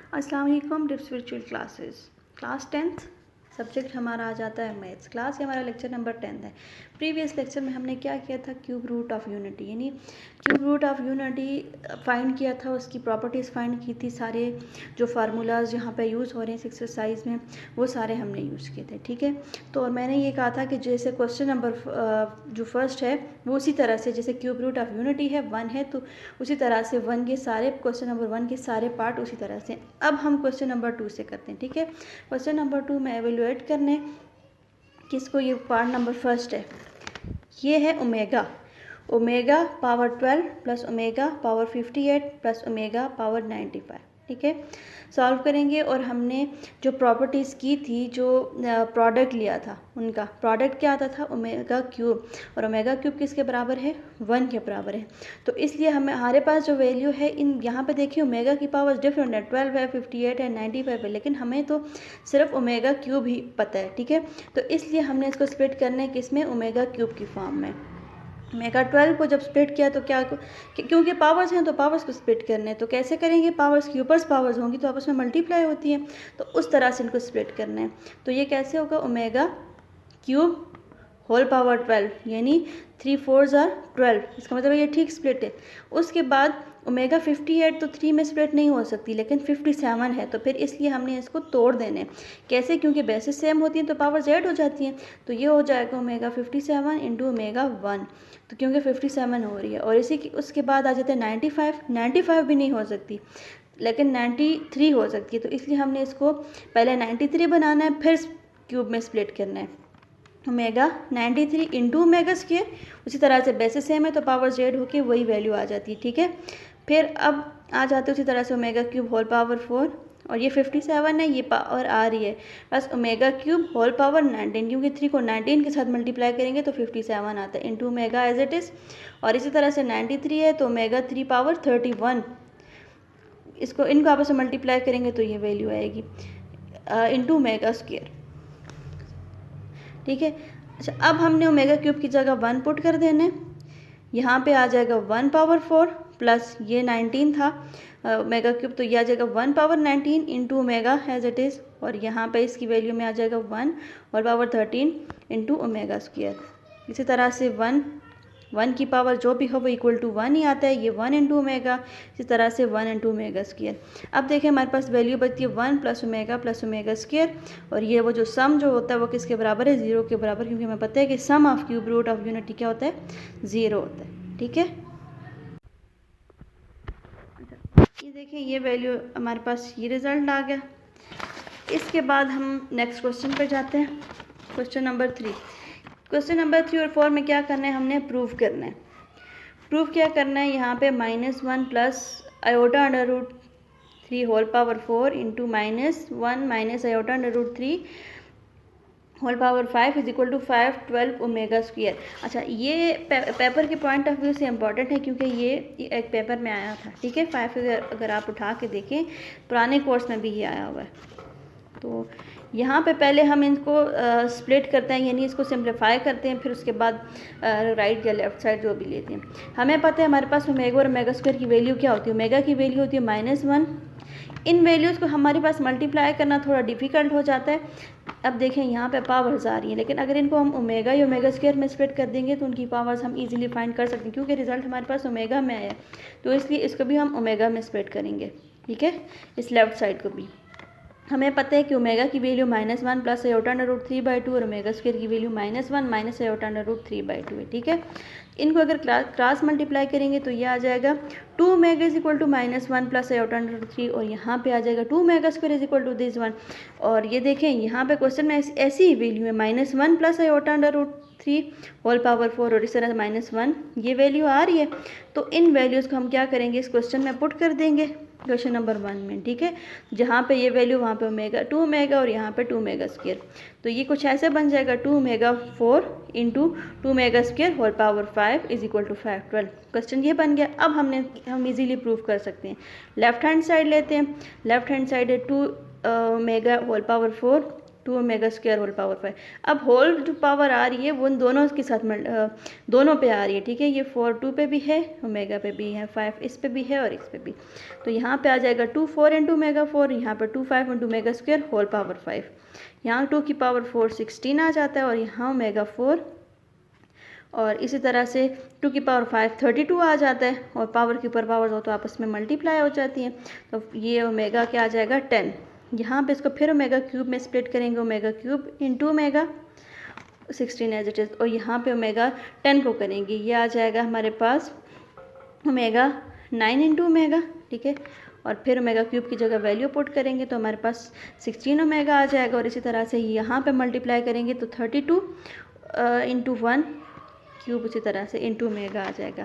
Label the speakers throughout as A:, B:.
A: अस्सलाम वालेकुम। Dips virtual class 10th subject हमारा आ जाता है मैथ्स क्लास। ये हमारा लेक्चर नंबर 10 है। प्रीवियस लेक्चर में हमने क्या किया था, क्यूब रूट ऑफ यूनिटी, यानी cube root of unity find किया था, उसकी प्रॉपर्टीज़ फाइंड की थी। सारे जो फार्मूलाज यहाँ पे यूज़ हो रहे हैं इस एक्सरसाइज में वो सारे हमने यूज़ किए थे, ठीक है। तो और मैंने ये कहा था कि जैसे क्वेश्चन नंबर जो फर्स्ट है वो उसी तरह से, जैसे क्यूब रूट ऑफ यूनिटी है 1 है, तो उसी तरह से 1 के सारे, क्वेश्चन नंबर 1 के सारे पार्ट उसी तरह से। अब हम क्वेश्चन नंबर 2 से करते हैं, ठीक है। क्वेश्चन नंबर 2 में एवेलुएट करने किसको, ये पार्ट नंबर फर्स्ट है, ये है omega. Omega power 12 plus omega power 58 plus omega power 95, ठीक है। सॉल्व करेंगे और हमने जो प्रॉपर्टीज़ की थी, जो प्रोडक्ट लिया था, उनका प्रोडक्ट क्या आता था, ओमेगा क्यूब, और ओमेगा क्यूब किसके बराबर है, 1 के बराबर है। तो इसलिए हमारे पास जो वैल्यू है, इन यहाँ पे देखिए ओमेगा की पावर डिफरेंट है, 12 है, 58 है, 95 है, लेकिन हमें तो सिर्फ ओमेगा क्यूब ही पता है, ठीक है। तो इसलिए हमने इसको स्प्लिट करना है किस में, ओमेगा क्यूब की फॉर्म में। ओमेगा 12 को जब स्प्लिट किया तो क्या, क्योंकि पावर्स हैं तो पावर्स को स्प्लिट करने, तो कैसे करेंगे, पावर्स की ऊपर पावर्स होंगी तो आपस में मल्टीप्लाई होती हैं, तो उस तरह से इनको स्प्लिट करना है। तो ये कैसे होगा, ओमेगा क्यूब होल पावर 12, यानी 3 4s are 12, इसका मतलब ये ठीक स्प्लिट है। उसके बाद ओमेगा 58 तो 3 में स्प्लिट नहीं हो सकती, लेकिन 57 है, तो फिर इसलिए हमने इसको तोड़ देने। कैसे, क्योंकि बेसिस सेम होती हैं तो पावर्स ऐड हो जाती हैं। तो ये हो जाएगा ओमेगा 57 इंटू ओमेगा 1, तो क्योंकि 57 हो रही है। और इसी की उसके बाद आ जाते हैं 95 भी नहीं हो सकती, लेकिन 93 हो सकती है। तो इसलिए हमने इसको पहले 93 बनाना है, फिर क्यूब में स्प्लिट करना है। ओमेगा 93 इंटू ओमेगा स्क्वायर, उसी तरह से बेसिस सेम है तो पावर ऐड होके वही वैल्यू आ जाती है, ठीक है। फिर अब आ जाते उसी तरह से ओमेगा क्यूब होल पावर 4, और ये 57 है, ये पावर आ रही है, बस ओमेगा क्यूब होल पावर 19, क्योंकि 3 को 19 के साथ मल्टीप्लाई करेंगे तो 57 आता है, into omega as it is. और इसी तरह से 93 है तो ओमेगा 3 पावर 31, इसको इनको आपस में मल्टीप्लाई करेंगे तो ये वैल्यू आएगी, इंटू ओमेगा स्क्वायर, ठीक है। अच्छा, अब हमने ओमेगा क्यूब की जगह 1 पुट कर देना है, यहाँ पे आ जाएगा 1 पावर 4 प्लस ये 19 था ओमेगा क्यूब, तो ये आ जाएगा 1 power 19 into omega as it is, और यहाँ पे इसकी वैल्यू में आ जाएगा 1 और पावर 13 इंटू ओमेगा स्क्वायर। इसी तरह से 1 की पावर जो भी हो वो इक्वल टू 1 ही आता है, ये 1 इंटू ओमेगा, इसी तरह से 1 इंटू ओमेगा स्क्वायर। अब देखें हमारे पास वैल्यू बचती है 1 प्लस ओमेगा स्क्वायर, और ये वो जो सम जो होता है वो किसके बराबर है, 0 के बराबर, क्योंकि हमें पता है कि sum of cube root of unity क्या होता है, 0 होता है, ठीक है। ये देखें, ये वैल्यू हमारे पास, ये रिज़ल्ट आ गया। इसके बाद हम नेक्स्ट क्वेश्चन पर जाते हैं, क्वेश्चन नंबर 3। क्वेश्चन नंबर 3 और 4 में क्या करना है, हमने प्रूव करना है। प्रूफ क्या करना है, यहाँ पे -1 plus iota under root 3 whole power 4 into -1 minus iota under root 3 whole power 5 is equal to 512 omega square. अच्छा, ये पेपर के पॉइंट ऑफ व्यू से इम्पॉर्टेंट है, क्योंकि ये एक पेपर में आया था, ठीक है। 5 अगर आप उठा के देखें, पुराने कोर्स में भी ये आया हुआ है। तो यहाँ पे पहले हम इनको स्प्लिट करते हैं, यानी इसको सिंप्लीफाई करते हैं, फिर उसके बाद राइट या लेफ़्ट साइड जो भी लेते हैं। हमें पता है हमारे पास ओमेगा और ओमेगा स्क्वायर की वैल्यू क्या होती है, ओमेगा की वैल्यू होती है -1। इन वैल्यूज़ को हमारे पास मल्टीप्लाई करना थोड़ा डिफ़िकल्ट हो जाता है। अब देखें यहाँ पे पावर्स आ रही हैं, लेकिन अगर इनको हम ओमेगा या ओमेगा स्क्वायर में स्प्लिट कर देंगे तो उनकी पावर्स हम इजीली फाइंड कर सकते हैं, क्योंकि रिजल्ट हमारे पास ओमेगा में आया है, तो इसलिए इसको भी हम ओमेगा में स्प्लिट करेंगे, ठीक है। इस लेफ़्ट साइड को भी हमें पता है कि ओमेगा की value -1 plus iota under root 3/2 और ओमेगा स्क्वायर की value -1 minus iota under root 3/2 है, ठीक है। इनको अगर क्रॉस मल्टीप्लाई करेंगे तो ये आ जाएगा 2 omega is equal to -1 plus iota under root 3, और यहाँ पे आ जाएगा 2 omega square is equal to this 1। और ये देखें यहाँ पे क्वेश्चन में ऐसी ही वैल्यू है, -1 plus iota under root 3 whole power 4 और इस तरह -1 ये वैल्यू आ रही है। तो इन वैल्यूज़ को हम क्या करेंगे, इस क्वेश्चन में पुट कर देंगे, क्वेश्चन नंबर 1 में, ठीक है। जहाँ पे ये वैल्यू वहाँ पे ओमेगा 2 ओमेगा और यहाँ पे 2 ओमेगा स्क्वायर, तो ये कुछ ऐसे बन जाएगा 2 omega 4 into 2 omega square whole power 5 is equal to 512। Question ये बन गया। अब हम इजीली प्रूव कर सकते हैं। लेफ्ट हैंड साइड लेते हैं, लेफ्ट हैंड साइड है 2 omega whole power 4, 2 omega square whole power 5। अब होल जो पावर आ रही है वो उन दोनों के साथ दोनों पे आ रही है, ठीक है। ये 4 2 पे भी है, ओमेगा पे भी है, 5 इस पे भी है और इस पे भी। तो यहाँ पे आ जाएगा 2 4 इंटू ओमेगा 4, यहाँ पर 2 5 into omega square whole power 5। यहाँ 2 की पावर 4 16 आ जाता है और यहाँ ओमेगा 4, और इसी तरह से 2 की पावर 5 32 आ जाता है, और पावर के ऊपर पावर हो तो आपस में मल्टीप्लाई हो जाती हैं। तो ये ओमेगा क्या आ जाएगा 10। यहाँ पे इसको फिर ओमेगा क्यूब में स्प्लिट करेंगे, omega cube into omega 16 as it is, और यहाँ पे ओमेगा 10 को करेंगे, ये आ जाएगा हमारे पास ओमेगा 9 इंटू ओमेगा, ठीक है। और फिर ओमेगा क्यूब की जगह वैल्यू पुट करेंगे तो हमारे पास 16 ओमेगा आ जाएगा, और इसी तरह से यहाँ पे मल्टीप्लाई करेंगे तो 32 इंटू 1 क्यूब इसी तरह से इंटू ओमेगा आ जाएगा,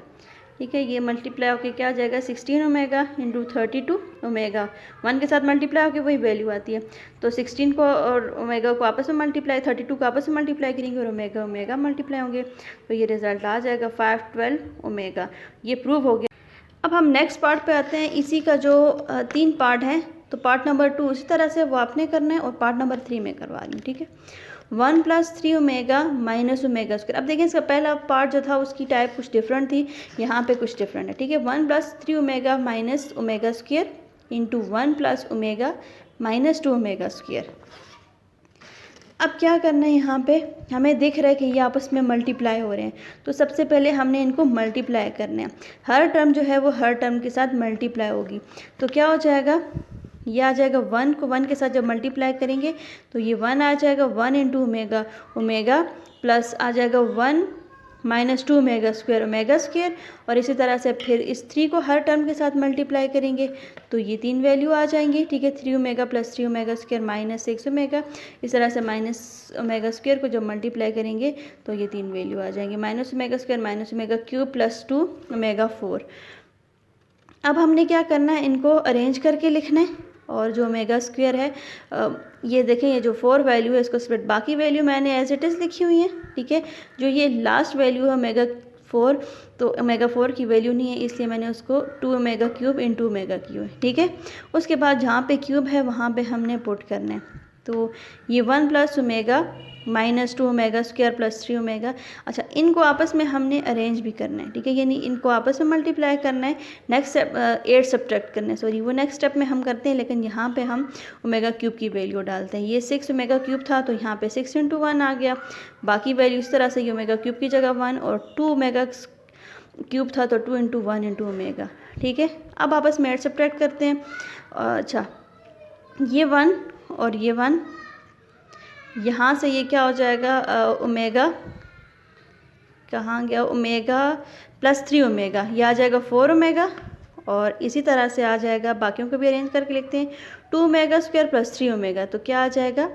A: ठीक है। ये मल्टीप्लाई होकर क्या आ जाएगा 16 ओमेगा इंटू 32 ओमेगा, 1 के साथ मल्टीप्लाई होकर वही वैल्यू आती है। तो 16 को और ओमेगा को आपस में मल्टीप्लाई, 32 को आपस में मल्टीप्लाई करेंगे और ओमेगा ओमेगा मल्टीप्लाई होंगे, तो ये रिजल्ट आ जाएगा 512 ओमेगा। ये प्रूव हो गया। अब हम नेक्स्ट पार्ट पे आते हैं। इसी का जो 3 पार्ट हैं, तो पार्ट नंबर 2 इसी तरह से वो आपने करना है और पार्ट नंबर 3 में करवा रही हूँ, ठीक है। 1 + 3 ओमेगा माइनस ओमेगा स्क्वायर। अब देखिए इसका पहला पार्ट जो था उसकी टाइप कुछ डिफरेंट थी, यहाँ पे कुछ डिफरेंट है, ठीक है। 1 + 3 omega minus omega square into 1 + omega minus 2 omega square. अब क्या करना है, यहाँ पे हमें दिख रहा है कि ये आपस में मल्टीप्लाई हो रहे हैं, तो सबसे पहले हमने इनको मल्टीप्लाई करना है। हर टर्म जो है वो हर टर्म के साथ मल्टीप्लाई होगी, तो क्या हो जाएगा, ये आ जाएगा 1 को 1 के साथ जब मल्टीप्लाई करेंगे तो ये 1 आ जाएगा, 1 इंटू ओमेगा ओमेगा प्लस आ जाएगा 1 minus 2 omega square omega square, और इसी तरह से फिर इस 3 को हर टर्म के साथ मल्टीप्लाई करेंगे तो ये 3 वैल्यू आ जाएंगी, ठीक है। 3 omega plus 3 omega square minus 6 omega, इस तरह से माइनस ओमेगा स्क्वायर को जब मल्टीप्लाई करेंगे तो ये 3 वैल्यू आ जाएंगी, minus omega square minus omega cube plus 2 omega 4। अब हमने क्या करना है, इनको अरेंज करके लिखना है, और जो ओमेगा स्क्वायर है ये देखें, ये जो 4 वैल्यू है इसको स्प्लिट, बाकी वैल्यू मैंने एज इट इज़ लिखी हुई है, ठीक है। जो ये लास्ट वैल्यू है ओमेगा 4, तो ओमेगा 4 की वैल्यू नहीं है इसलिए मैंने उसको 2 omega cube into omega cube, ठीक है। उसके बाद जहाँ पे क्यूब है वहाँ पे हमने पुट करना है, तो ये 1 + omega minus 2 omega square plus 3 omega. अच्छा, इनको आपस में हमने अरेंज भी करना है, ठीक है, यानी इनको आपस में मल्टीप्लाई करना है। नेक्स्ट स्टेप 8 सब्ट्रैक्ट करना है, सॉरी वो नेक्स्ट स्टेप में हम करते हैं, लेकिन यहाँ पे हम ओमेगा क्यूब की वैल्यू डालते हैं। ये 6 ओमेगा क्यूब था तो यहाँ पे 6 इंटू 1 आ गया, बाकी वैल्यू इस तरह से ये ओमेगा क्यूब की जगह 1, और 2 ओमेगा क्यूब था तो 2 इंटू 1 इंटू ओमेगा, ठीक है। अब आपस में 8 सब्ट्रैक्ट करते हैं। अच्छा, ये 1 और ये 1, यहाँ से ये क्या हो जाएगा, ओमेगा कहाँ गया, ओमेगा प्लस 3 ओमेगा, ये आ जाएगा 4 ओमेगा, और इसी तरह से आ जाएगा, बाकियों को भी अरेंज करके लिखते हैं, 2 ओमेगा स्क्वायर प्लस 3 ओमेगा, तो क्या आ जाएगा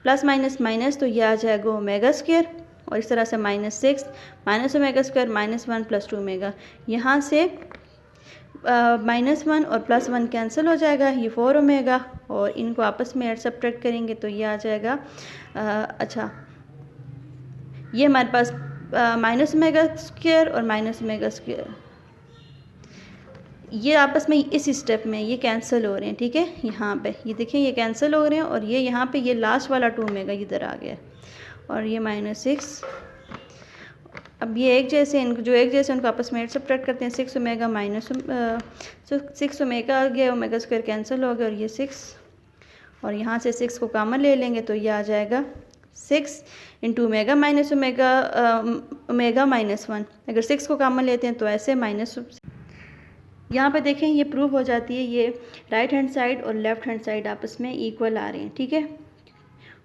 A: प्लस माइनस माइनस, तो ये आ जाएगा ओमेगा स्क्वायर, और इस तरह से -6 minus omega square minus 1 plus 2 omega. यहाँ से -1 और +1 कैंसिल हो जाएगा, ये 4 ओमेगा, और इनको आपस में ऐड सब्ट्रैक्ट करेंगे तो ये आ जाएगा अच्छा, ये हमारे पास माइनस ओमेगा स्क्वायर और माइनस ओमेगा स्क्वायर, ये आपस में इस स्टेप में ये कैंसिल हो रहे हैं, ठीक है। यहाँ पे ये देखें ये कैंसिल हो रहे हैं, और ये यहाँ पे ये लास्ट वाला 2 ओमेगा इधर आ गया, और ये -6। अब ये एक जैसे, इनको जो एक जैसे उनको आपस में ऐड सब्ट्रैक्ट करते हैं, 6 ओमेगा माइनस 6 ओमेगा आ गया, ओमेगा स्क्वायर कैंसिल हो गया, और ये 6, और यहाँ से 6 को कॉमन ले लेंगे तो ये आ जाएगा 6 into omega minus omega omega -1। अगर 6 को कॉमन लेते हैं तो ऐसे माइनस, यहाँ पे देखें ये प्रूव हो जाती है, ये राइट हैंड साइड और लेफ्ट हैंड साइड आपस में इक्वल आ रहे हैं, ठीक है।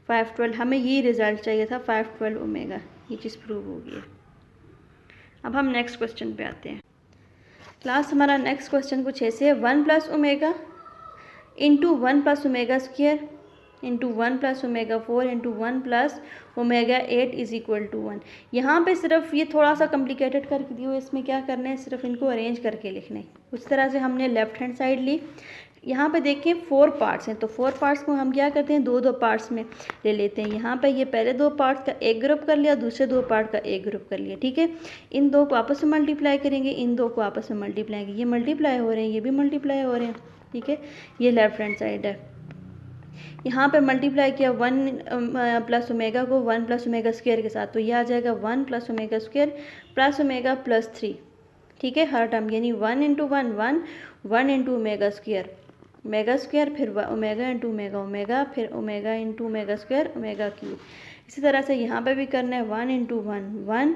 A: 512, हमें ये रिज़ल्ट चाहिए था 512 ओमेगा, ये चीज़ प्रूव हो गई है। अब हम नेक्स्ट क्वेश्चन पे आते हैं। क्लास हमारा नेक्स्ट क्वेश्चन कुछ ऐसे है, 1 + omega into 1 + omega square into 1 + omega 4 into 1 + omega 8 is equal to 1। यहाँ पे सिर्फ ये थोड़ा सा कॉम्प्लिकेटेड करके दिए हुए, इसमें क्या करना है, सिर्फ इनको अरेंज करके लिखना है। उस तरह से हमने लेफ्ट हैंड साइड ली। यहाँ पे देखें 4 पार्ट्स हैं, तो 4 पार्ट्स को हम क्या करते हैं, 2-2 पार्ट्स में ले लेते हैं। यहाँ पे ये पहले 2 पार्ट्स का एक ग्रुप कर लिया, दूसरे 2 पार्ट का एक ग्रुप कर लिया, ठीक है। इन 2 को आपस में मल्टीप्लाई करेंगे, इन 2 को आपस में मल्टीप्लाई करेंगे, ये मल्टीप्लाई हो रहे हैं, ये भी मल्टीप्लाई हो रहे हैं, ठीक है। ये लेफ्ट हैंड साइड है। यहाँ पे मल्टीप्लाई किया 1 प्लस ओमेगा को 1 प्लस ओमेगा स्क्वायर के साथ, तो ये आ जाएगा 1 plus omega square plus omega plus 3, ठीक है, हर टर्म, यानी 1 इंटू 1 1, 1 इंटू ओमेगा स्क्वायर, फिर ओमेगा इंटू ओमेगा ओमेगा, फिर omega into omega square omega cube. इसी तरह से यहाँ पे भी करना है 1 इंटू 1 1,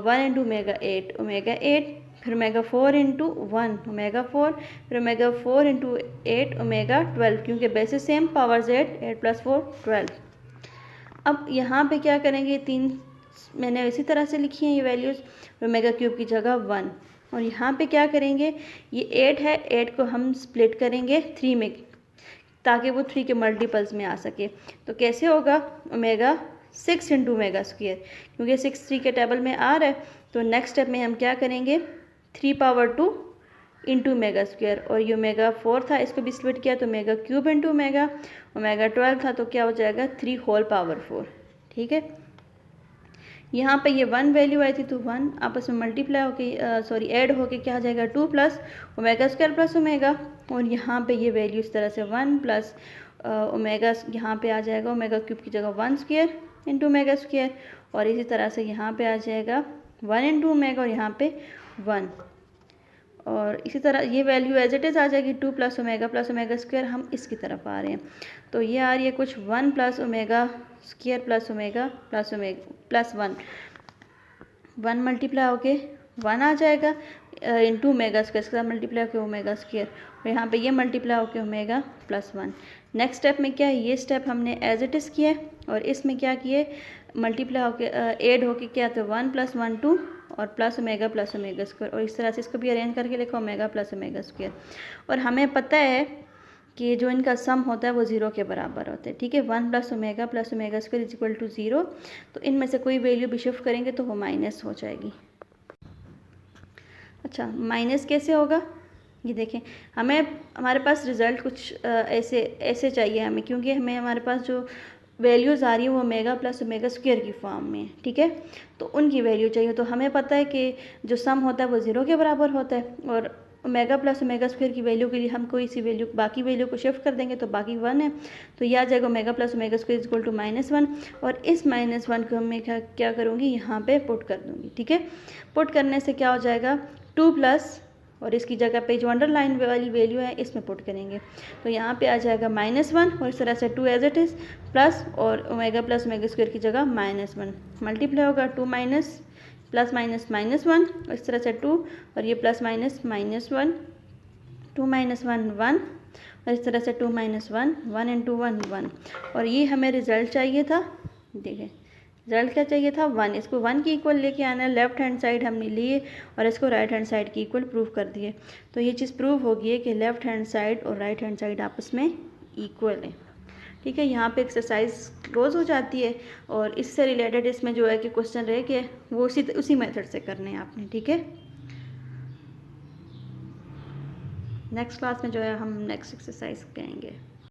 A: 1 इंटू ओमेगा 8, फिर ओमेगा 4 इंटू 1 ओमेगा 4, फिर ओमेगा 4 इंटू 8 ओमेगा 12, क्योंकि बेसिस सेम, पावर्स 8 प्लस 4 12। अब यहाँ पे क्या करेंगे, 3 मैंने इसी तरह से लिखी हैं ये वैल्यूज़, ओमेगा क्यूब की जगह 1, और यहाँ पे क्या करेंगे, ये 8 है, 8 को हम स्प्लिट करेंगे 3 में, ताकि वो 3 के मल्टीपल्स में आ सके। तो कैसे होगा, ओमेगा 6 इंटू ओमेगा स्क्वायर, क्योंकि 6 3 के टेबल में आ रहा है, तो नेक्स्ट स्टेप में हम क्या करेंगे, 3 पावर 2 इंटू ओमेगा स्क्वायर, और ये ओमेगा 4 था, इसको भी स्प्लिट किया तो ओमेगा क्यूब इंटू ओमेगा 12 था, तो क्या हो जाएगा 3 होल पावर 4, ठीक है। यहाँ पे ये 1 वैल्यू आई थी, तो 1 आपस में मल्टीप्लाई होके ऐड होके क्या आ जाएगा 2 plus omega square plus omega, और यहाँ पे ये वैल्यू इस तरह से 1 प्लस ओमेगा, यहाँ पे आ जाएगा ओमेगा क्यूब की जगह 1 स्क्वायर इंटू ओमेगा स्क्वायर, और इसी तरह से यहाँ पे आ जाएगा 1 इंटू ओमेगा, और यहाँ पे 1, और इसी तरह ये वैल्यू एज इट इज़ आ जाएगी 2 प्लस ओमेगा स्क्वायर, हम इसकी तरफ आ रहे हैं, तो ये आ रही है कुछ 1 plus omega square plus omega plus 1 multiply होके 1 आ जाएगा इंटू ओमेगा स्क्वायर, इसके साथ मल्टीप्लाई होकर ओमेगा स्क्वायर, और यहाँ पे ये मल्टीप्लाई होकर ओमेगा प्लस 1। नेक्स्ट स्टेप में क्या है, ये स्टेप हमने एज इट इज़ किया है, और इसमें क्या किए, मल्टीप्लाई होके ऐड होके क्या, तो 1 प्लस 1 2 और प्लस ओमेगा स्क्वायर, और इस तरह से इसको भी अरेंज करके लिखा ओमेगा प्लस ओमेगा स्क्वायर। और हमें पता है कि जो इनका सम होता है वो 0 के बराबर होता है, ठीक है। 1 plus omega square is equal to 0, तो इनमें से कोई वैल्यू भी शिफ्ट करेंगे तो वो माइनस हो जाएगी। अच्छा, माइनस कैसे होगा, ये देखें, हमारे पास रिज़ल्ट कुछ ऐसे चाहिए हमें, क्योंकि हमारे पास जो वैल्यूज़ आ रही है वो ओमेगा प्लस ओमेगा स्क्वायर की फॉर्म में, ठीक है, तो उनकी वैल्यू चाहिए। तो हमें पता है कि जो सम होता है वो 0 के बराबर होता है, और ओमेगा प्लस ओमेगा स्क्वायर की वैल्यू के लिए हम कोई सी वैल्यू, बाकी वैल्यू को शिफ्ट कर देंगे तो बाकी 1 है, तो यह आ जाएगा omega plus omega square is equal to -1, और इस -1 को मैं क्या करूँगी, यहाँ पे पुट कर दूँगी, ठीक है। पुट करने से क्या हो जाएगा, 2 प्लस, और इसकी जगह पे जो अंडरलाइन वाली वैल्यू है इसमें पुट करेंगे, तो यहाँ पे आ जाएगा -1, और इस तरह से 2 एज इट इज़ प्लस, और ओमेगा प्लस ओमेगा स्क्वायर की जगह -1 मल्टीप्लाई होगा 2 माइनस प्लस माइनस -1, और इस तरह से 2, और ये प्लस माइनस -1, 2 माइनस 1 1, और इस तरह से 2 माइनस 1 1 इंटू 1 1, और ये हमें रिज़ल्ट चाहिए था, देखें रिजल्ट क्या चाहिए था 1, इसको 1 की इक्वल लेके आना है, लेफ्ट हैंड साइड हमने लिए और इसको राइट हैंड साइड की इक्वल प्रूव कर दिए। तो ये चीज़ प्रूव होगी है कि लेफ्ट हैंड साइड और राइट हैंड साइड आपस में इक्वल है, ठीक है। यहाँ पे एक्सरसाइज क्लोज हो जाती है, और इससे रिलेटेड इसमें जो है कि क्वेश्चन रह के वो उसी मेथड से करने हैं आपने, ठीक है। नेक्स्ट क्लास में जो है हम नेक्स्ट एक्सरसाइज करेंगे।